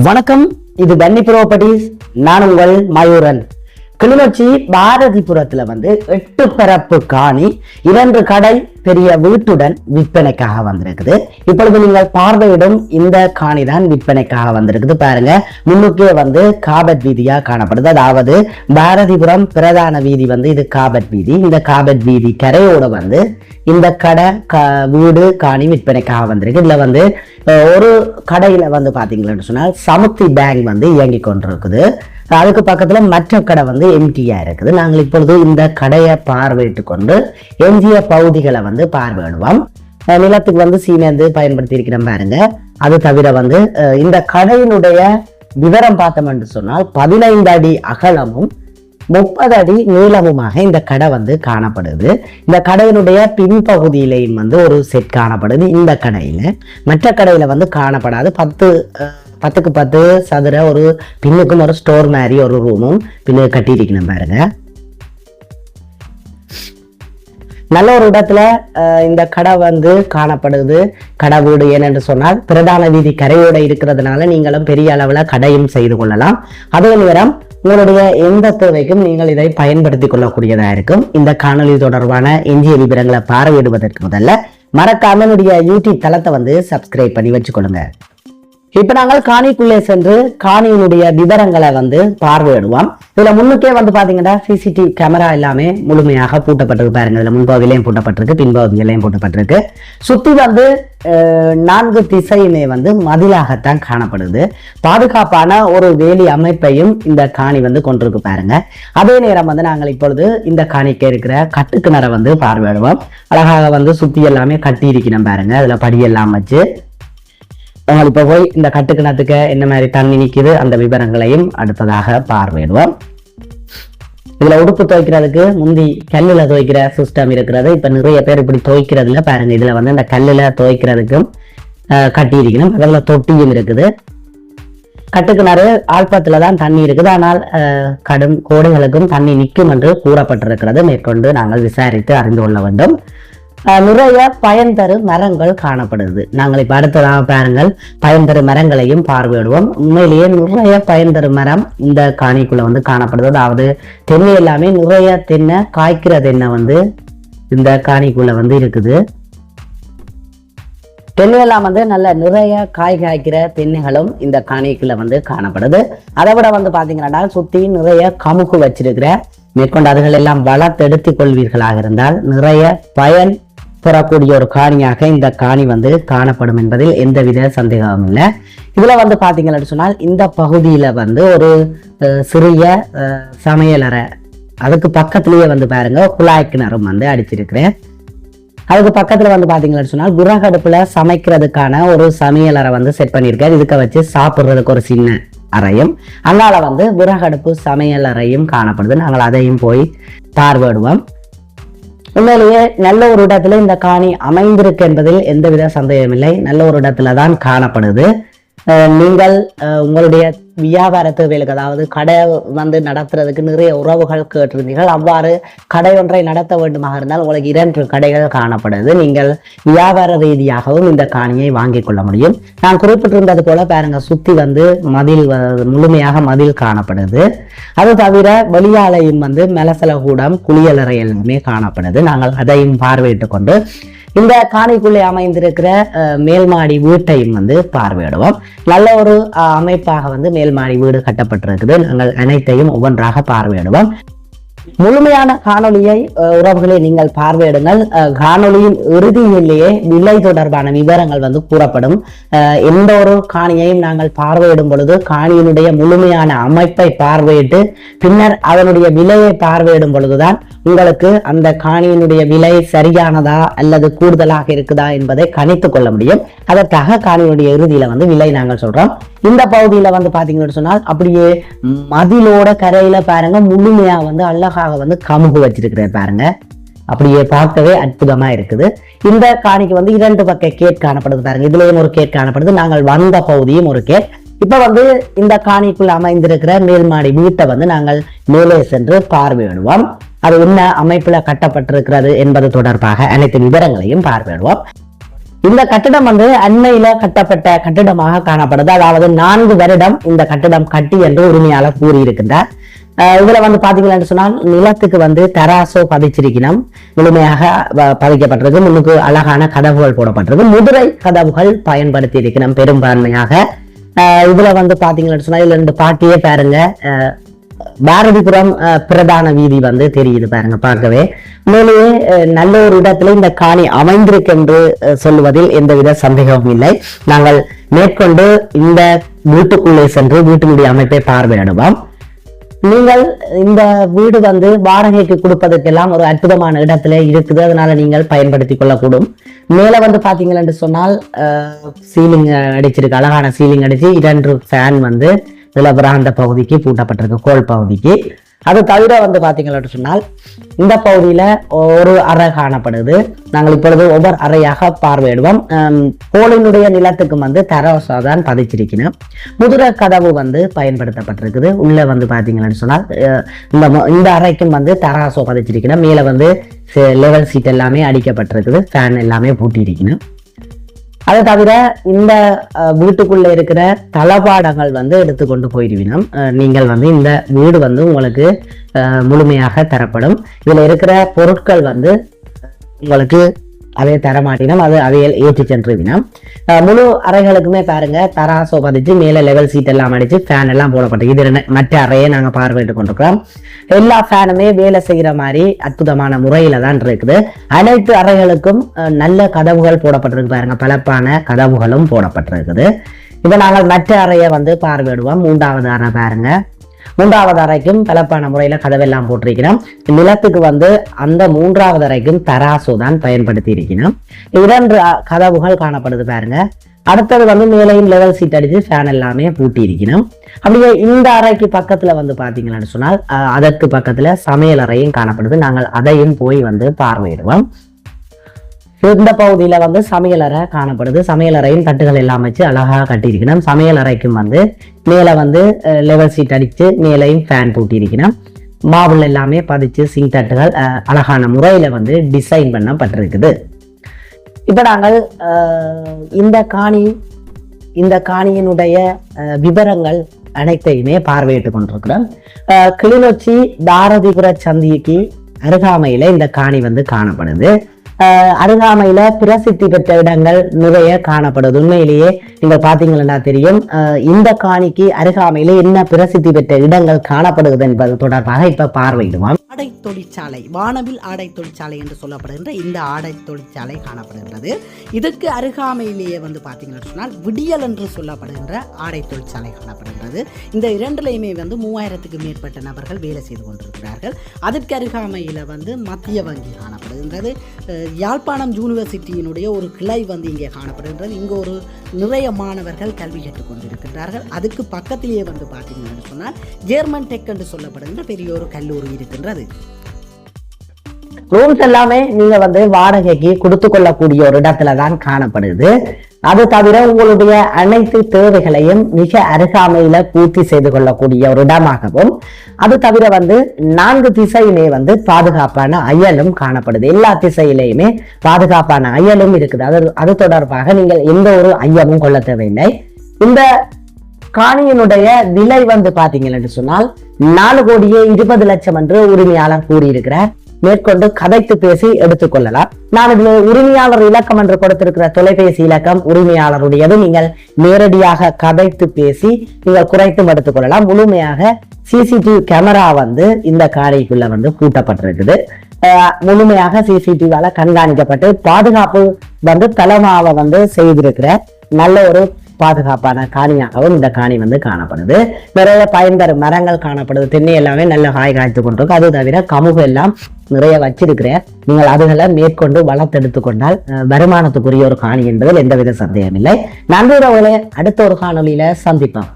வணக்கம், இது தண்ணி ப்ராப்பர்ட்டிஸ். நான் உங்கள் மயூரன். கிளிநொச்சி பாரதிபுரத்துல 8 பரப்பு காணி 2 கடை பெரிய வீட்டுடன் விற்பனைக்காக வந்திருக்குது. இப்பொழுது நீங்கள் பார்வையிடும் இந்த காணி தான் விற்பனைக்காக வந்திருக்குது. பாருங்க, முன்னுக்கே காபட் வீதியா காணப்படுது. அதாவது பாரதிபுரம் பிரதான வீதி இது காபட் வீதி. இந்த காபட் வீதி கரையோட இந்த கடை வீடு காணி விற்பனைக்காக வந்திருக்கு. இதுல ஒரு கடையில பாத்தீங்கன்னு சொன்னால் சமுத்தி பேங்க் இயங்கி கொண்டிருக்குது. அதுக்கு பக்கத்துல மற்ற கடை எம்டியா இருக்குது. நாங்கள் இப்பொழுது இந்த கடையை பார்வையிட்டு கொண்டு எஞ்சிய பகுதிகளை பார்வையிடுவோம். நிலத்துக்கு சீமெந்து பயன்படுத்தி இருக்கிறோம் பாருங்க. அது தவிர இந்த கடையினுடைய விவரம் பார்த்தோம் என்று சொன்னால் 15 அடி அகலமும் 30 அடி நீளமுமாக இந்த கடை காணப்படுது. இந்த கடையினுடைய பின்பகுதியிலையும் ஒரு செட் காணப்படுது. இந்த கடையில மற்ற கடையில காணப்படாது. 10க்கு 10 சதுர ஒரு பின்னுக்கும் ஒரு ஸ்டோர் மாதிரி ஒரு ரூமும் பின்னு கட்டியிருக்கணும் பாருங்க. நல்ல ஒரு இடத்துல இந்த கடை காணப்படுது. கடை வீடு ஏனென்று சொன்னால் பிரதான வீதி கரையோட இருக்கிறதுனால நீங்களும் பெரிய அளவுல கடையும் செய்து கொள்ளலாம். அதே நேரம் உங்களுடைய எந்த தேவைக்கும் நீங்கள் இதை பயன்படுத்திக் கொள்ளக்கூடியதா இருக்கும். இந்த காணொலி தொடர்பான எஞ்சிய விவரங்களை பார்வையிடுவதற்கு முதல்ல மறக்காம என்னுடைய யூடியூப் தளத்தை சப்ஸ்கிரைப் பண்ணி வச்சுக்கொள்ளுங்க. இப்ப நாங்கள் காணிக்குள்ளே சென்று காணியினுடைய விவரங்களை பார்வையிடுவோம். இதுல முன்னுக்கே பாத்தீங்கன்னா சிசிடிவி கேமரா எல்லாமே முழுமையாக பூட்டப்பட்டிருக்கு பாருங்க. இதுல முன்பகுதியிலையும் பூட்டப்பட்டிருக்கு, பின்பகுதியிலையும் பூட்டப்பட்டிருக்கு. சுத்தி 4 திசையுமே மதிலாகத்தான் காணப்படுது. பாதுகாப்பான ஒரு வேலி அமைப்பையும் இந்த காணி கொண்டிருக்கு பாருங்க. அதே நேரம் நாங்கள் இப்பொழுது இந்த காணிக்கு இருக்கிற கட்டுக்கிணறை பார்வையிடுவோம். அழகாக சுத்தி எல்லாமே கட்டி இருக்கணும் பாருங்க. அதுல படியெல்லாம் வச்சு இப்ப போய் இந்த கட்டுக்கிணத்துக்கு என்ன மாதிரி தண்ணி நிக்குது அந்த விவரங்களையும் அடுத்ததாக பார்வையிடுவோம். இதுல உடுப்பு துவைக்கிறதுக்கு முந்தி கல்லுல துவைக்கிற சிஸ்டம் இருக்கிறது. இப்ப நிறைய பேர் இப்படி துவைக்கிறதுல பாருங்க. இதுல இந்த கல்லுல துவைக்கிறதுக்கும் கட்டி இருக்கணும். அதுல தொட்டியும் இருக்குது. கட்டுக்கிணறு ஆழ்பத்துலதான் தண்ணி இருக்குது. ஆனால் கடும் கோடைகளுக்கும் தண்ணி நிற்கும் என்று கூறப்பட்டிருக்கிறது. மேற்கொண்டு நாங்கள் விசாரித்து அறிந்து கொள்ள வேண்டும். நிறைய பயன் தரும் மரங்கள் காணப்படுது. நாங்கள் இப்ப அடுத்ததாக பாருங்கள், பயன் தரும் மரங்களையும் பார்வையிடுவோம். உண்மையிலேயே நிறைய பயன் தரும் மரம் இந்த காணிக்குள்ள காணப்படுது. அதாவது தென்னை எல்லாமே நிறைய தென்னை காய்க்கிற தென்னை இந்த காணிக்குள்ள இருக்குது. தென்னை எல்லாம் நல்ல நிறைய காய் காய்க்கிற தென்னைகளும் இந்த காணிக்குள்ள காணப்படுது. அதை விட பாத்தீங்கன்னா சுத்தி நிறைய கமுகு வச்சிருக்கிற மேற்கொண்டு அதுகள் எல்லாம் வளர்த்தெடுத்துக் கொள்வீர்களாக இருந்தால் நிறைய பயன் பெறக்கூடிய ஒரு காணியாக இந்த காணி காணப்படும் என்பதில் எந்தவித சந்தேகமும் இல்லை. இதுல பாத்தீங்கன்னு சொன்னால் இந்த பகுதியில ஒரு சிறிய சமையலறை, அதுக்கு பக்கத்திலேயே பாருங்க குழாய் கிணறும் அடிச்சிருக்கிறேன். அதுக்கு பக்கத்துல பாத்தீங்கன்னு சொன்னால் விறகடுப்புல சமைக்கிறதுக்கான ஒரு சமையலறை செட் பண்ணியிருக்காரு. இதுக்க வச்சு சாப்பிடுறதுக்கு ஒரு சின்ன அறையும், அதனால விறகடுப்பு சமையல் அறையும் காணப்படுது. நாங்கள் அதையும் போய் பார்வையிடுவோம். உண்மையிலேயே நல்ல ஒரு இடத்துல இந்த காணி அமைந்திருக்கு என்பதில் எந்தவித சந்தேகம் இல்லை. நல்ல ஒரு இடத்துல தான் காணப்படுது. நீங்கள் உங்களுடைய வியாபார தேவைகளுக்கு, அதாவது கடை நடத்துறதுக்கு நிறைய உறவுகள் கேட்டிருந்தீர்கள். அவ்வாறு கடை ஒன்றை நடத்த வேண்டுமாக இருந்தால் உங்களுக்கு 2 கடைகள் காணப்படுது. நீங்கள் வியாபார ரீதியாகவும் இந்த காணியை வாங்கிக் கொள்ள முடியும். நான் குறிப்பிட்டிருந்தது போல பாருங்க, சுத்தி மதில் முழுமையாக மதில் காணப்படுது. அது தவிர வெளியாலையும் மெலசல கூடம், குளியலறை எல்லாமே காணப்படுது. நாங்கள் அதையும் பார்வையிட்டு கொண்டு இந்த காணிக்குள்ளே அமைந்திருக்கிற மேல்மாடி வீட்டையும் பார்வையிடுவோம். நல்ல ஒரு அமைப்பாக மேல்மாடி வீடு கட்டப்பட்டிருக்குது. நாங்கள் அனைத்தையும் ஒவ்வொன்றாக பார்வையிடுவோம். முழுமையான காணொலியை உறவுகளை நீங்கள் பார்வையிடுங்கள். காணொலியின் இறுதியிலேயே விலை தொடர்பான விவரங்கள் கூறப்படும். எந்த ஒரு காணியையும் நாங்கள் பார்வையிடும் பொழுது காணியினுடைய முழுமையான அமைப்பை பார்வையிட்டு பின்னர் அதனுடைய விலையை பார்வையிடும் பொழுதுதான் உங்களுக்கு அந்த காணியினுடைய விலை சரியானதா அல்லது கூடுதலாக இருக்குதா என்பதை கணித்துக் கொள்ள முடியும். அதற்காக காணியினுடைய இறுதியில விலை நாங்கள் சொல்றோம். இந்த பகுதியில பாத்தீங்கன்னு சொன்னால் அப்படியே மதிலோட கரையில பாருங்க, முழுமையா அழகாக கமுகு வச்சிருக்கிறார் பாருங்க. அப்படியே பார்க்கவே அற்புதமா இருக்குது. இந்த காணிக்கு 2 பக்க கேட் காணப்படுது பாருங்க. இதுலயும் ஒரு கேட் காணப்படுது. நாங்கள் வந்த பகுதியும் ஒரு கேட். இப்ப இந்த காணிக்குள்ள அமைந்திருக்கிற மேல்மாடி வீட்டை நாங்கள் மேலே சென்று பார்வையிடுவோம். அது என்ன அமைப்புல கட்டப்பட்டிருக்கிறது என்பது தொடர்பாக அனைத்து விவரங்களையும் பார்வையிடுவோம். இந்த கட்டிடம் வந்து அண்மையில கட்டப்பட்ட கட்டிடமாக காணப்படுது. அதாவது 4 வருடம் இந்த கட்டிடம் கட்டி என்று உரிமையாளர் கூறியிருக்கின்றார். இதுல வந்து பாத்தீங்கன்னு சொன்னால் நிலத்துக்கு வந்து தராசோ பதிச்சிருக்கணும், முழுமையாக பதிக்கப்பட்டிருக்கு. முன்னுக்கு அழகான கதவுகள் போடப்பட்டிருக்கு. முதிரை கதவுகள் பயன்படுத்தி இருக்கணும் பெரும்பான்மையாக. இதுல வந்து பாத்தீங்கன்னு சொன்னா இதுல 2 பாட்டியே பாருங்க. பாரதிபுரம் பிரதான வீதி வந்து தெரியுது பாருங்க பார்க்கவே. மேலேயே நல்ல ஒரு இடத்துல இந்த காணி அமைந்திருக்கு என்று சொல்லுவதில் எந்தவித சந்தேகமும் இல்லை. நாங்கள் மேற்கொண்டு இந்த வீட்டுக்குள்ளே சென்று வீட்டினுடைய அமைப்பை பார்வையிடுவோம். நீங்கள் இந்த வீடு வந்து வாடகைக்கு கொடுப்பதற்கெல்லாம் ஒரு அற்புதமான இடத்துல இருக்குது, அதனால நீங்கள் பயன்படுத்தி கொள்ளக்கூடும். மேல வந்து பாத்தீங்கன்னு சொன்னால் சீலிங் அடிச்சிருக்கு, அழகான சீலிங் அடிச்சு 2 ஃபேன் வந்து இதுல பிராந்த பகுதிக்கு பூட்டப்பட்டிருக்கு, கோல் பகுதிக்கு. அது தவிர வந்து பாத்தீங்கன்னு சொன்னால் இந்த பகுதியில ஒரு அறை காணப்படுது. நாங்கள் இப்பொழுது ஒவ்வொரு அறையாக பார்வையிடுவோம். கோளினுடைய நிலத்துக்கு வந்து தராசா தான் பதிச்சிருக்கணும். முதிரை கதவு வந்து பயன்படுத்தப்பட்டிருக்குது. உள்ள வந்து பாத்தீங்கன்னு சொன்னால் இந்த அறைக்கும் வந்து தராசோ பதிச்சிருக்கணும். மேல வந்து லெவல் சீட் எல்லாமே அடிக்கப்பட்டிருக்குது, ஃபேன் எல்லாமே பூட்டி இருக்கணும். அதை தவிர இந்த வீட்டுக்குள்ள இருக்கிற தளபாடங்கள் வந்து எடுத்துக்கொண்டு போயிடுவினோம். நீங்கள் வந்து இந்த வீடு வந்து உங்களுக்கு முழுமையாக தரப்படும். இதுல இருக்கிற பொருட்கள் வந்து உங்களுக்கு அவைய தரமாட்டினோம், அது அவையில் ஏற்றி சென்றுவினோம். முழு அறைகளுக்குமே பாருங்க தராசோ பதிச்சு மேல லெவல் சீட் எல்லாம் அடிச்சு ஃபேன் எல்லாம் போடப்பட்டு இது மற்ற அறையை நாங்க பார்வையிட்டு கொண்டிருக்கிறோம். எல்லா ஃபேனுமே வேலை செய்யற மாதிரி அற்புதமான முறையில தான் இருக்குது. அனைத்து அறைகளுக்கும் நல்ல கதவுகள் போடப்பட்டிருக்கு பாருங்க, பலப்பான கதவுகளும் போடப்பட்டிருக்குது. இப்ப நாங்கள் மற்ற அறையை வந்து பார்வையிடுவோம். 3வது அறை பாருங்க. 3வது அறைக்கும் பலப்பான முறையில கதவெல்லாம் போட்டிருக்கிறோம். நிலத்துக்கு வந்து அந்த 3வது அறைக்கும் தராசு தான் பயன்படுத்தி இருக்கணும். 2 கதவுகள் காணப்படுது பாருங்க. அடுத்தது வந்து மேலையும் லெவல் சீட் அடிச்சு ஃபேன் எல்லாமே பூட்டி இருக்கணும். அப்படியே இந்த அறைக்கு பக்கத்துல வந்து பாத்தீங்கன்னு சொன்னால் அதற்கு பக்கத்துல சமையல் அறையும் காணப்படுது. நாங்கள் அதையும் போய் வந்து பார்வையிடுவோம். இந்த பகுதியில வந்து சமையல் அறை காணப்படுது. சமையல் அறையும் தட்டுகள் எல்லாம் வச்சு அழகாக கட்டியிருக்கணும். சமையல் அறைக்கும் வந்து மேல வந்து லெவல் சீட் அடிச்சு மேலையும் ஃபேன் பூட்டி இருக்கணும். மாவுள் எல்லாமே பதிச்சு சிங் தட்டுகள் அழகான முறையில வந்து டிசைன் பண்ணப்பட்டிருக்குது. இப்ப நாங்கள் இந்த காணியினுடைய விவரங்கள் அனைத்தையுமே பார்வையிட்டு கொண்டிருக்கிறோம். கிளிநொச்சி பாரதிபுர சந்திக்கு அருகாமையில இந்த காணி வந்து காணப்படுது. அருகாமையில பிரசித்தி பெற்ற இடங்கள் நிறைய காணப்படுது. உண்மையிலேயே நீங்க பாத்தீங்கன்னா தெரியும் இந்த காணிக்கு அருகாமையில என்ன பிரசித்தி பெற்ற இடங்கள் காணப்படுகிறது என்பது தொடர்பாக இப்ப பார்வையிடுவோம். ஆடை தொழிற்சாலை, வானவில் ஆடை தொழிற்சாலை என்று சொல்லப்படுகின்ற இந்த ஆடை தொழிற்சாலை காணப்படுகின்றது. இதற்கு அருகாமையிலேயே வந்து பாத்தீங்கன்னு சொன்னால் விடியல் என்று சொல்லப்படுகின்ற ஆடை தொழிற்சாலை காணப்படுகின்றது. இந்த 2லையுமே வந்து 3000க்கு மேற்பட்ட நபர்கள் வேலை செய்து கொண்டிருக்கிறார்கள். அதற்கு அருகாமையில வந்து மத்திய வங்கி காணப்படுகின்றது. யாழ்ப்பாணம் யூனிவர்சிட்டியினுடைய ஒரு கிளை வந்து இங்கே காணப்படுகின்றது. இங்கே ஒரு நிறைய மாணவர்கள் கல்வி கற்றுக் கொண்டிருக்கின்றார்கள். அதுக்கு பக்கத்திலேயே வந்து பார்த்தீங்கன்னு சொன்னால் ஜெர்மன் டெக் என்று சொல்லப்படுகின்ற பெரிய ஒரு கல்லூரி இருக்கின்றது. ரூம்ஸ் எல்லாமே நீங்க வந்து வாடகைக்கு கொடுத்து கொள்ளக்கூடிய ஒரு இடத்துல தான் காணப்படுது. அது தவிர உங்களுடைய அனைத்து தேவைகளையும் மிக அருகாமையில பூர்த்தி செய்து கொள்ளக்கூடிய ஒரு இடமாகவும், அது தவிர வந்து 4 திசையுமே வந்து பாதுகாப்பான அயலும் காணப்படுது. எல்லா திசையிலையுமே பாதுகாப்பான அயலும் இருக்குது. அது தொடர்பாக நீங்கள் எந்த ஒரு ஐயமும் கொள்ள தேவையில்லை. இந்த காணியினுடைய விலை வந்து பாத்தீங்கன்னு சொன்னால் 4,20,00,000 என்று உரிமையாளர் கூறியிருக்கிறார். மேற்கொண்டு கதைத்து பேசி எடுத்துக்கொள்ளலாம். நான் இதுல உரிமையாளர் இலக்கம் என்று கொடுத்திருக்கிற தொலைபேசி இலக்கம் உரிமையாளருடையது. நீங்கள் நேரடியாக கதைத்து பேசி நீங்கள் குறைத்தும் எடுத்துக்கொள்ளலாம். முழுமையாக சிசிடிவி கேமரா வந்து இந்த காரைக்குள்ள வந்து பூட்டப்பட்டிருக்குது. முழுமையாக சிசிடிவியால கண்காணிக்கப்பட்டு பாதுகாப்பு வந்து தலமாவை வந்து செய்திருக்கிற நல்ல ஒரு பாதுகாப்பான காணியாகவும் இந்த காணி வந்து காணப்படுது. நிறைய பயன்தரும் மரங்கள் காணப்படுது. தென்னை எல்லாமே நல்ல காய் காய்த்து கொண்டிருக்கு. அது தவிர கமுகு எல்லாம் நிறைய வச்சிருக்கிற நீங்கள் அதுகளை மேற்கொண்டு வளர்த்தெடுத்து கொண்டால் வருமானத்துக்குரிய ஒரு காணி என்பதில் எந்தவித சந்தேகம் இல்லை. நன்றி. அடுத்த ஒரு காணொலியில சந்திப்போம்.